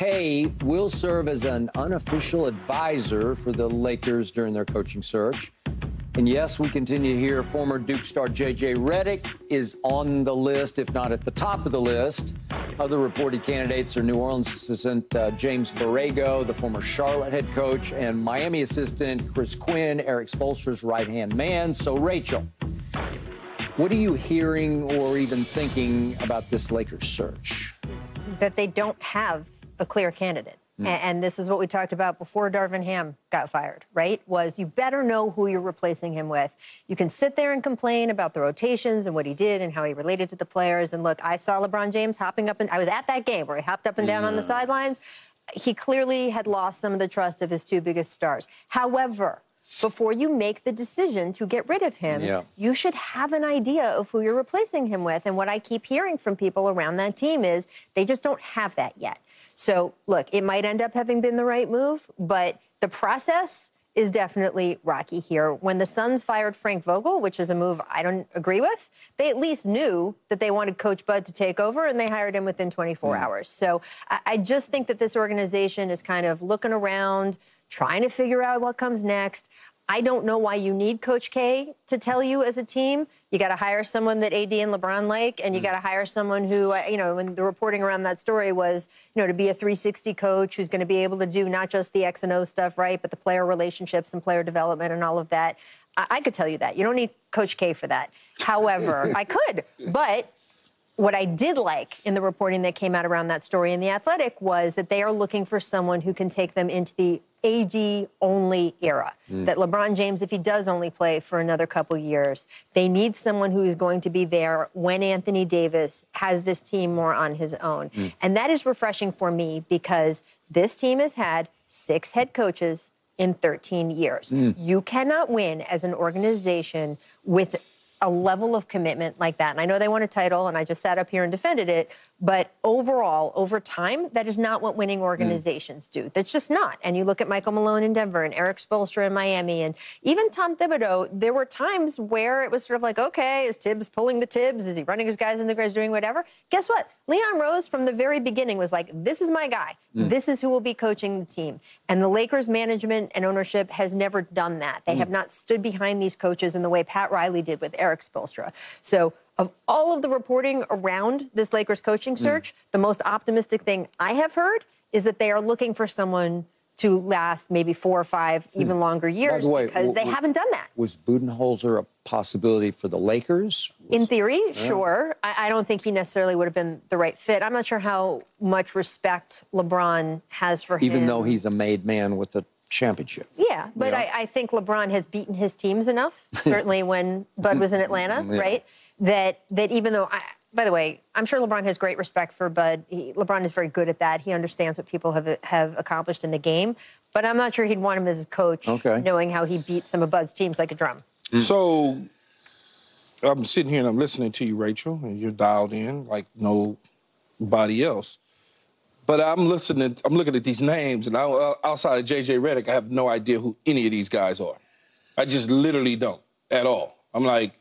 K will serve as an unofficial advisor for the Lakers during their coaching search. And yes, we continue to hear former Duke star J.J. Redick is on the list, if not at the top of the list. Other reported candidates are New Orleans assistant James Borrego, the former Charlotte head coach, and Miami assistant Chris Quinn, Eric Spoelstra's right-hand man. So, Rachel, what are you hearing or even thinking about this Lakers search? That they don't have a clear candidate. And this is what we talked about before Darvin Ham got fired, right? Was you better know who you're replacing him with. You can sit there and complain about the rotations and what he did and how he related to the players. And look, I saw LeBron James hopping up, and I was at that game where he hopped up and down on the sidelines. He clearly had lost some of the trust of his two biggest stars. However, before you make the decision to get rid of him, you should have an idea of who you're replacing him with. And what I keep hearing from people around that team is they just don't have that yet. So, look, it might end up having been the right move, but the process is definitely rocky here. When the Suns fired Frank Vogel, which is a move I don't agree with, they at least knew that they wanted Coach Bud to take over, and they hired him within 24 hours. So I just think that this organization is kind of looking around, trying to figure out what comes next. I don't know why you need Coach K to tell you as a team. You got to hire someone that AD and LeBron like, and you got to hire someone who, you know, when the reporting around that story was, you know, to be a 360 coach who's going to be able to do not just the X and O stuff, right, but the player relationships and player development and all of that. I could tell you that. You don't need Coach K for that. However, I could, but what I did like in the reporting that came out around that story in The Athletic was that they are looking for someone who can take them into the AD-only era. That LeBron James, if he does only play for another couple years, they need someone who is going to be there when Anthony Davis has this team more on his own. And that is refreshing for me because this team has had 6 head coaches in 13 years. You cannot win as an organization with a level of commitment like that. And I know they won a title, and I just sat up here and defended it, but overall, over time, that is not what winning organizations do. That's just not. And you look at Michael Malone in Denver and Eric Spoelstra in Miami, and even Tom Thibodeau, there were times where it was sort of like, okay, is Tibbs pulling the Tibbs? Is he running his guys in the grass, doing whatever? Guess what? Leon Rose, from the very beginning, was like, this is my guy. This is who will be coaching the team. And the Lakers management and ownership has never done that. They have not stood behind these coaches in the way Pat Riley did with Eric Spoelstra. So of all of the reporting around this Lakers coaching search, the most optimistic thing I have heard is that they are looking for someone to last maybe 4 or 5 even longer years, because they haven't done that. Was Budenholzer a possibility for the Lakers? In theory, sure. I don't think he necessarily would have been the right fit. I'm not sure how much respect LeBron has for him. Even though he's a made man with a championship. Yeah, but I think LeBron has beaten his teams enough, certainly when Bud was in Atlanta, right? That even though, by the way, I'm sure LeBron has great respect for Bud. LeBron is very good at that. He understands what people have accomplished in the game. But I'm not sure he'd want him as his coach, knowing how he beat some of Bud's teams like a drum. So I'm sitting here and I'm listening to you, Rachel, and you're dialed in like nobody else. But I'm looking at these names, and outside of J.J. Redick, I have no idea who any of these guys are. I just literally don't at all. I'm like,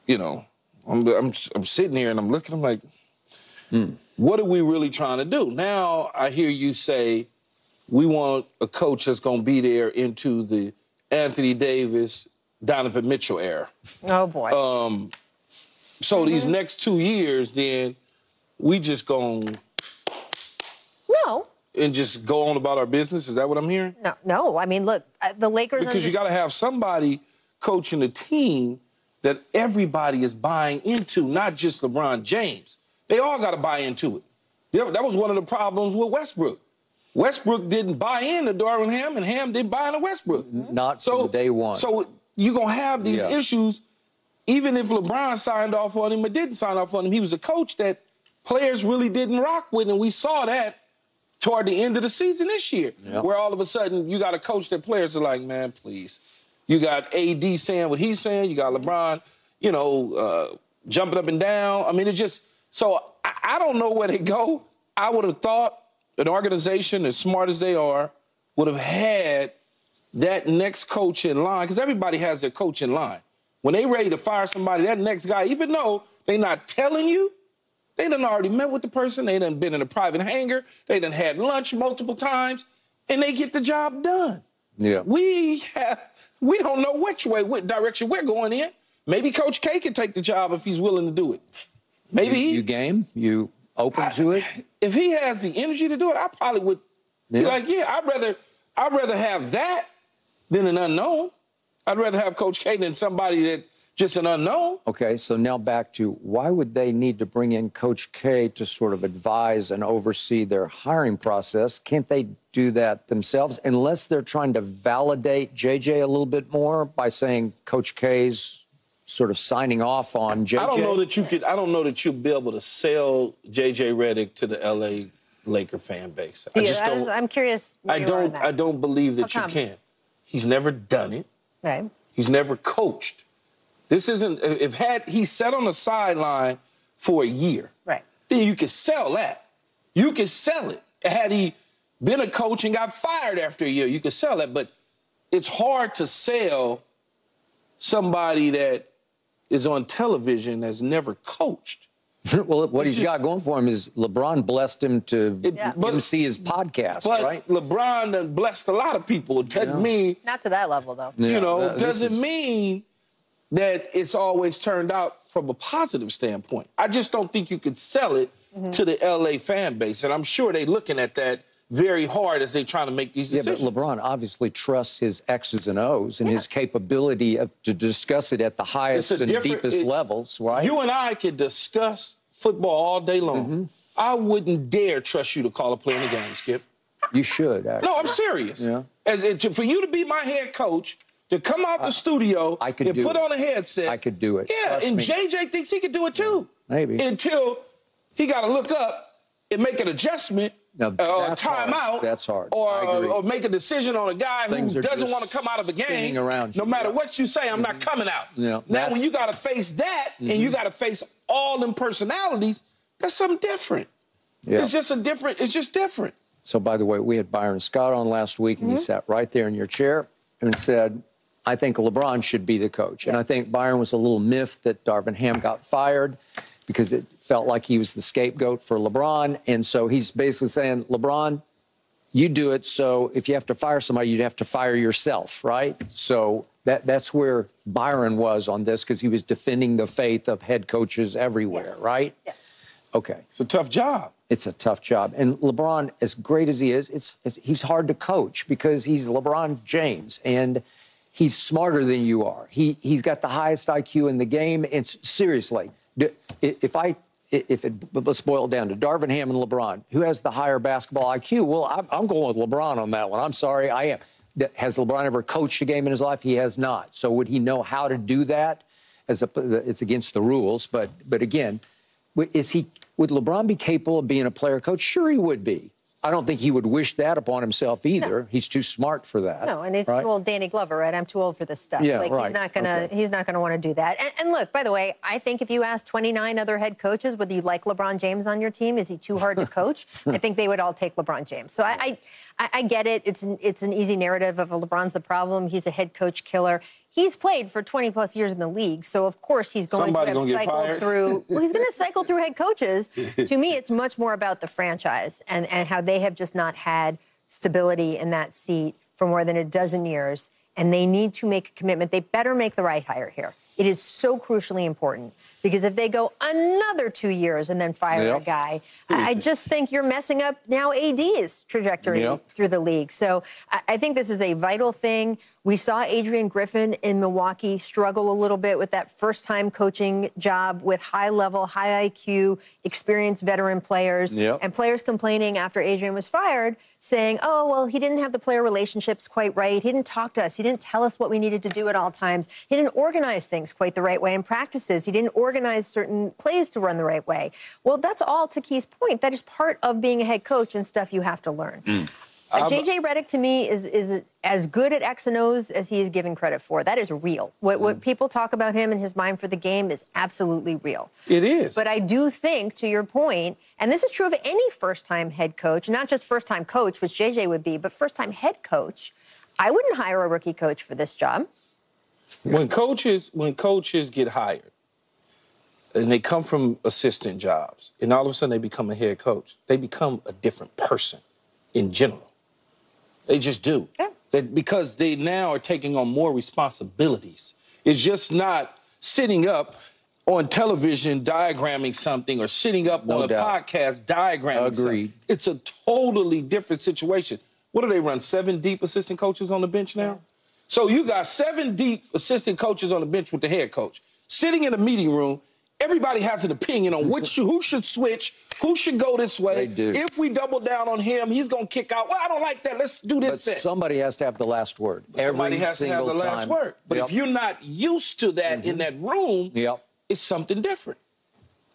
you know, I'm sitting here and I'm looking, I'm like, what are we really trying to do? Now I hear you say we want a coach that's going to be there into the Anthony Davis, Donovan Mitchell era. Oh, boy. So these next 2 years, then, we just going to... No. And just go on about our business? Is that what I'm hearing? No. I mean, look, the Lakers... Because you got to have somebody coaching a team that everybody is buying into, not just LeBron James. They all got to buy into it. That was one of the problems with Westbrook. Westbrook didn't buy into Darvin Ham, and Ham didn't buy into Westbrook. Not from day one. So you're going to have these issues, even if LeBron signed off on him or didn't sign off on him. He was a coach that players really didn't rock with, and we saw that toward the end of the season this year, where all of a sudden you got a coach that players are like, man, please. You got AD saying what he's saying. You got LeBron, you know, jumping up and down. I mean, it just... So I don't know where they go. I would have thought an organization as smart as they are would have had that next coach in line, because everybody has their coach in line. When they ready to fire somebody, that next guy, even though they're not telling you, They done already met with the person. They done been in a private hangar. They done had lunch multiple times, and they get the job done. Yeah. We don't know which direction we're going in. Maybe Coach K can take the job if he's willing to do it. Maybe you game? You open to it? If he has the energy to do it, I probably would be like, yeah, I'd rather have that than an unknown. I'd rather have Coach K than somebody that just an unknown. Okay, so now back to why would they need to bring in Coach K to sort of advise and oversee their hiring process? Can't they do that themselves unless they're trying to validate JJ a little bit more by saying Coach K's sort of signing off on JJ? I don't know that you'll be able to sell JJ Redick to the LA Laker fan base. I'm curious. I don't believe that you can. He's never done it. Right. He's never coached. This isn't, he sat on the sideline for a year, right, then you could sell that. You could sell it. Had he been a coach and got fired after a year, you could sell that. But it's hard to sell somebody that is on television that's never coached. Well, what he's got going for him is LeBron blessed him to MC his podcast, right? LeBron done blessed a lot of people. It doesn't mean... Not to that level, though. Yeah, doesn't mean that it's always turned out from a positive standpoint. I just don't think you could sell it to the L.A. fan base, and I'm sure they're looking at that very hard as they try to make these decisions. Yeah, but LeBron obviously trusts his X's and O's and his capability to discuss it at the highest and deepest levels, right? You and I could discuss football all day long. I wouldn't dare trust you to call a play in the game, Skip. You should, actually. No, I'm serious. Yeah. For you to be my head coach, to come out the studio and put on a headset. I could do it. Yeah, and JJ thinks he could do it too. Maybe. Until he got to look up and make an adjustment. Or a timeout. That's hard. Or make a decision on a guy who doesn't want to come out of the game. Around you. No matter what you say, I'm not coming out. Yeah, now, when you got to face that and you got to face all them personalities, that's something different. Yeah. It's just different. So, by the way, we had Byron Scott on last week, and he sat right there in your chair and said, I think LeBron should be the coach. And I think Byron was a little miffed that Darvin Ham got fired because it felt like he was the scapegoat for LeBron. And so he's basically saying, LeBron, you do it, so if you have to fire somebody, you'd have to fire yourself, right? So that's where Byron was on this, because he was defending the faith of head coaches everywhere, right? Yes. Okay. It's a tough job. It's a tough job. And LeBron, as great as he is, he's hard to coach because he's LeBron James, and he's smarter than you are. He's got the highest IQ in the game, and seriously, let's boil it down to Darvin Ham and LeBron. Who has the higher basketball IQ? Well, I'm going with LeBron on that one. I'm sorry, I am. Has LeBron ever coached a game in his life? He has not. So would he know how to do that? It's against the rules. But again, would LeBron be capable of being a player coach? Sure, he would be. I don't think he would wish that upon himself either. No. He's too smart for that. No, and he's too old Danny Glover, right? I'm too old for this stuff. Yeah, He's not gonna want to do that. And look, by the way, I think if you asked 29 other head coaches whether you'd like LeBron James on your team, is he too hard to coach? I think they would all take LeBron James. So I get it. It's an easy narrative of LeBron's the problem. He's a head coach killer. He's played for 20-plus years in the league, so of course he's going to have cycled through. Well, he's going to cycle through head coaches. To me, it's much more about the franchise and how they have just not had stability in that seat for more than a dozen years, and they need to make a commitment. They better make the right hire here. It is so crucially important, because if they go another 2 years and then fire a guy, I just think you're messing up now AD's trajectory through the league. So I think this is a vital thing. We saw Adrian Griffin in Milwaukee struggle a little bit with that first-time coaching job with high-level, high IQ, experienced veteran players, and players complaining after Adrian was fired, saying, oh, well, he didn't have the player relationships quite right. He didn't talk to us. He didn't tell us what we needed to do at all times. He didn't organize things quite the right way in practices. He didn't organize certain plays to run the right way. Well, that's all to Key's point. That is part of being a head coach and stuff you have to learn. JJ Redick, to me, is as good at X and O's as he is given credit for. That is real. What people talk about him and his mind for the game is absolutely real. It is. But I do think, to your point, and this is true of any first-time head coach, not just first-time coach, which JJ would be, but first-time head coach, I wouldn't hire a rookie coach for this job. When coaches get hired, and they come from assistant jobs, and all of a sudden they become a head coach, they become a different person in general. They just do. Yeah. Because they now are taking on more responsibilities. It's just not sitting up on television diagramming something or sitting up on a podcast diagramming something. It's a totally different situation. What do they run, 7 deep assistant coaches on the bench now? Yeah. So you got 7 deep assistant coaches on the bench with the head coach. Sitting in a meeting room, everybody has an opinion on who should switch, who should go this way. They do. If we double down on him, he's going to kick out. Well, I don't like that. Let's do this. But somebody has to have the last word. Somebody has to have the last word. But if you're not used to that in that room, it's something different.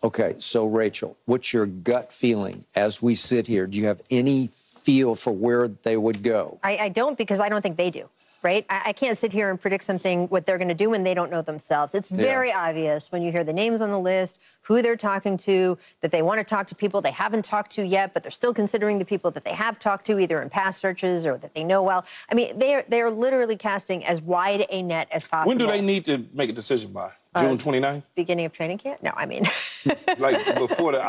Okay, so Rachel, what's your gut feeling as we sit here? Do you have any feel for where they would go? I don't, because I don't think they do. Right? I can't sit here and predict what they're going to do when they don't know themselves. It's very obvious when you hear the names on the list, who they're talking to, that they want to talk to people they haven't talked to yet, but they're still considering the people that they have talked to, either in past searches or that they know well. I mean, they are literally casting as wide a net as possible. When do they need to make a decision by? June 29th? Beginning of training camp? No, I mean... like before the...